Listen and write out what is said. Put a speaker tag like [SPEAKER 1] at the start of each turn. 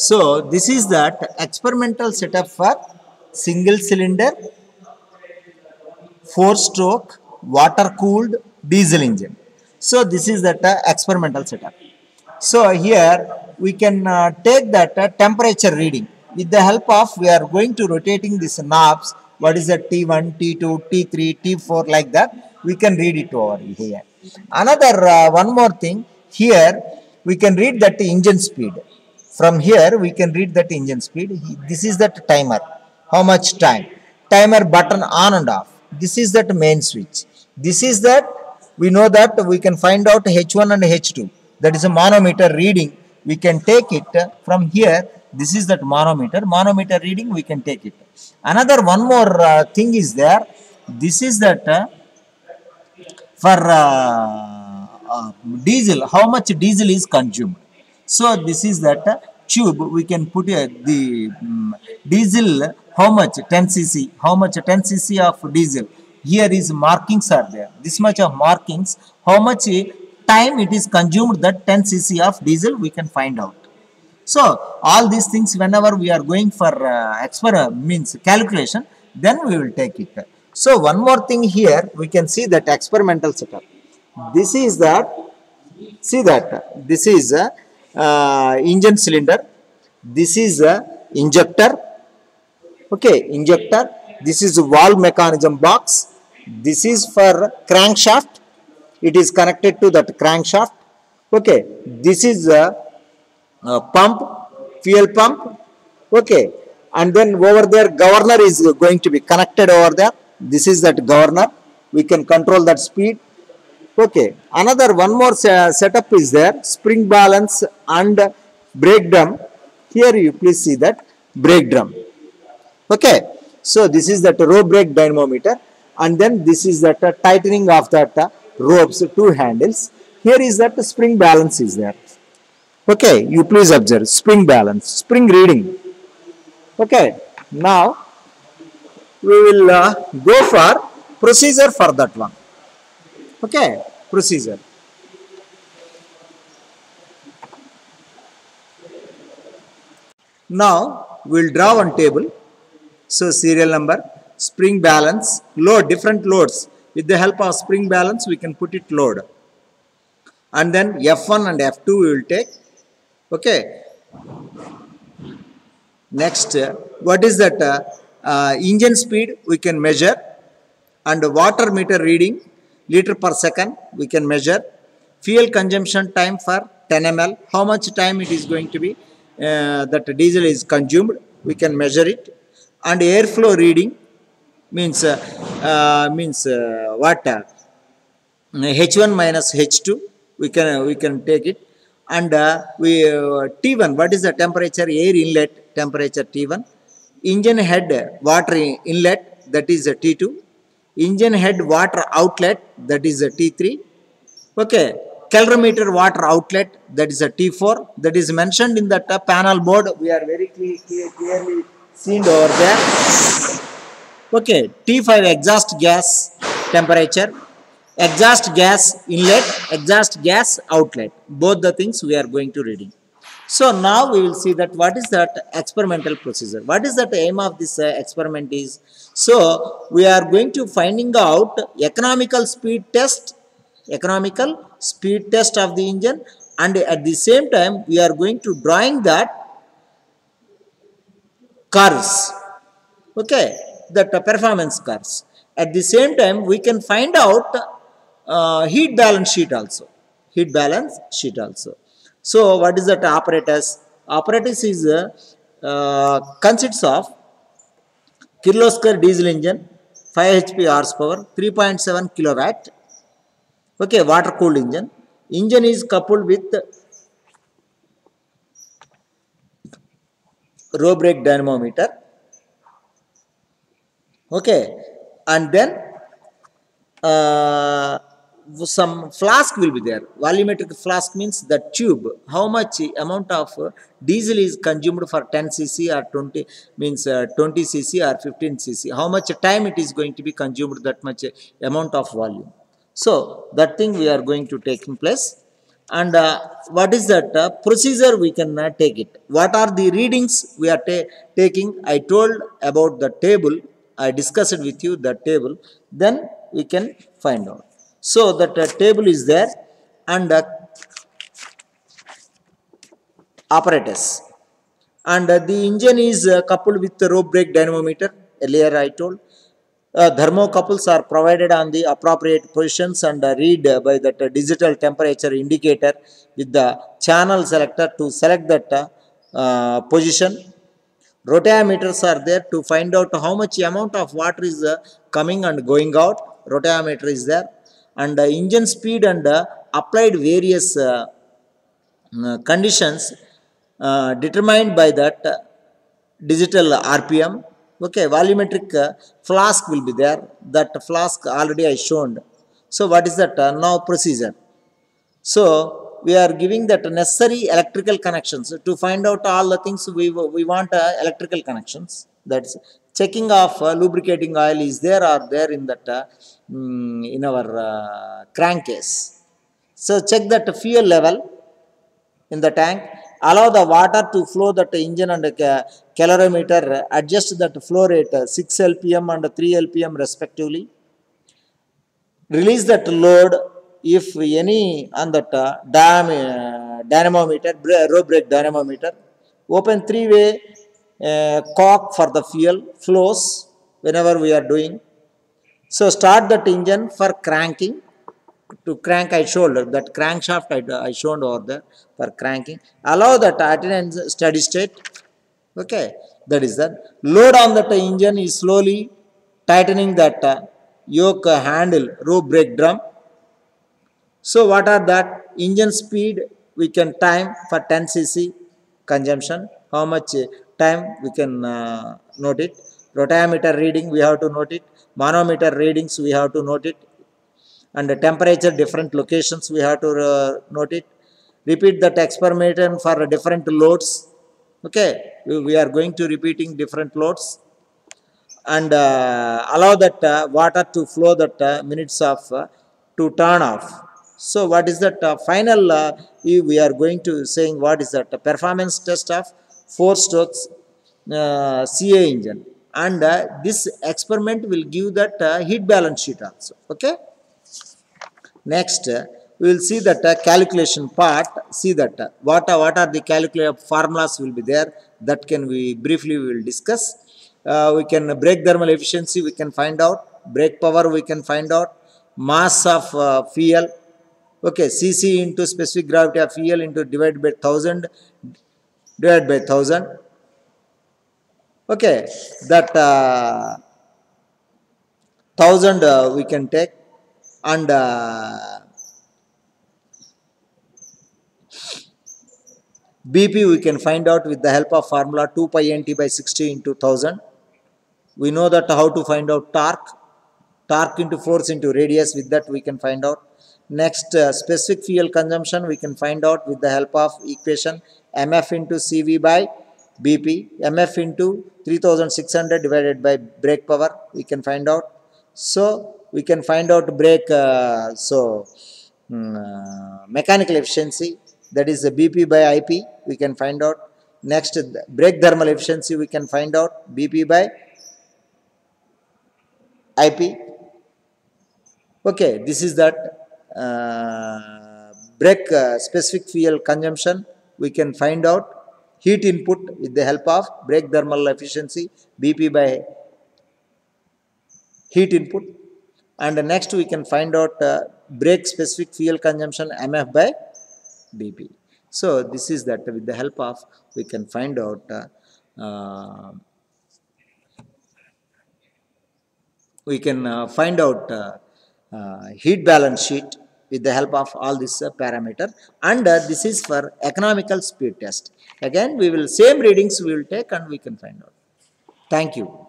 [SPEAKER 1] So this is that experimental setup for single cylinder 4-stroke water cooled diesel engine. So this is that experimental setup. So here we can take that temperature reading with the help of we are going to rotating these knobs. What is the T1, T2, T3, T4 like that we can read it over here. Another one more thing here we can read that engine speed. From here we can read that engine speed. This is that timer. How much time? Timer button on and off. This is that main switch. This is that we know that we can find out H1 and H2. That is a manometer reading. We can take it from here. This is that manometer. Manometer reading we can take it. Another one more thing is there. This is that for diesel, how much diesel is consumed. So this is that tube. We can put the diesel. How much 10 cc? How much 10 cc of diesel? Here is markings are there. This much of markings. How much time it is consumed that 10 cc of diesel we can find out. So all these things whenever we are going for calculation, then we will take it. So one more thing here we can see that experimental setup. This is that. See that this is engine cylinder. This is injector. Okay, injector. This is valve mechanism box. This is for crankshaft. It is connected to that crankshaft. Okay, this is pump, fuel pump. Okay, and then over there governor is going to be connected over there. This is that governor. We can control that speed. Okay, another one more setup is there. Spring balance and brake drum. Here you please see that brake drum. Okay, so this is that row brake dynamometer, and then this is that tightening of that ropes, two handles. Here is that spring balance is there. Okay, you please observe spring balance, spring reading. Okay, now we will go for procedure for that one. Okay, procedure. Now we will draw one table. So serial number, spring balance, load, different loads. With the help of spring balance, we can put it load. And then F1 and F2 we will take. Okay. Next, what is that? Engine speed we can measure. And water meter reading, liter per second we can measure. Fuel consumption time for 10 ml. How much time it is going to be that diesel is consumed, we can measure it. And airflow reading means what H1 minus H2 we can take it. And T1, what is the temperature? Air inlet temperature T1. Engine head water inlet, that is T2. Engine head water outlet, that is T3. Okay, calorimeter water outlet, that is T4. That is mentioned in that panel board. We are very clearly seen over there. Okay, T5 exhaust gas temperature, exhaust gas inlet, exhaust gas outlet. Both the things we are going to reading. So now we will see that what is that experimental procedure. What is that aim of this experiment is. So we are going to finding out economical speed test of the engine, and at the same time we are going to drawing that curves. Okay, that performance curves. At the same time we can find out heat balance sheet also. So what is that apparatus? Apparatus is consists of Kirloskar diesel engine, 5 HP horsepower, 3.7 kilowatt. Okay, water cooled engine. Engine is coupled with row brake dynamometer. Okay, and then some flask will be there. Volumetric flask means the tube. How much amount of diesel is consumed for 10 cc or 20 means 20 cc or 15 cc. How much time it is going to be consumed, that much amount of volume. So that thing we are going to take in place. And what is that procedure we can take it? What are the readings we are taking? I told about the table. I discussed with you the table. Then we can find out. So that table is there, and apparatus, and the engine is coupled with the rope brake dynamometer. Earlier I told thermocouples are provided on the appropriate positions and read by that digital temperature indicator with the channel selector to select that position. Rotameters are there to find out how much amount of water is coming and going out. Rotameter is there, and engine speed and applied various conditions determined by that digital RPM. Okay, volumetric flask will be there. That flask already I shown. So what is that now procedure? So we are giving that necessary electrical connections to find out all the things we want electrical connections. That's checking of lubricating oil is there or there in that in our crankcase. So check that fuel level in the tank, allow the water to flow that engine and calorimeter, adjust that flow rate 6 lpm and 3 lpm respectively, release that load if any on that dynamometer, rope brake dynamometer, open three-way cock for the fuel flows whenever we are doing. So start that engine for cranking. To crank I showed that crankshaft I showed over there for cranking. Allow that attendance steady state. Okay, that is that. Load on that engine is slowly tightening that yoke handle rope brake drum. So what are that? Engine speed we can time for 10 cc consumption. How much time we can note it. Rotameter reading we have to note it. Manometer readings we have to note it. And the temperature different locations we have to note it. Repeat that experiment for different loads. Okay, we are going to repeating different loads, and allow that water to flow that minutes of to turn off. So what is that final we are going to saying what is that performance test of 4 strokes CA engine, and this experiment will give that heat balance sheet also. Okay. Next, we will see that calculation part. See that what are the calculation formulas will be there. That can we briefly we will discuss. We can brake thermal efficiency we can find out. Brake power we can find out. Mass of fuel. Okay, cc into specific gravity of fuel into divided by 1000 divided by 1000. Okay, that 1000 we can take, and BP we can find out with the help of formula 2 pi nt by 60 into 1000. We know that how to find out torque. Torque into force into radius, with that we can find out. Next, specific fuel consumption we can find out with the help of equation MF into CV by BP. MF into 3600 divided by brake power we can find out. So we can find out brake mechanical efficiency, that is the BP by IP we can find out. Next, brake thermal efficiency we can find out BP by IP. Okay, this is that brake specific fuel consumption we can find out heat input with the help of brake thermal efficiency BP by heat input. And next we can find out brake specific fuel consumption MF by BP. So this is that with the help of we can find out heat balance sheet with the help of all this parameter, and this is for economical speed test. Again we will same readings we will take and we can find out. Thank you.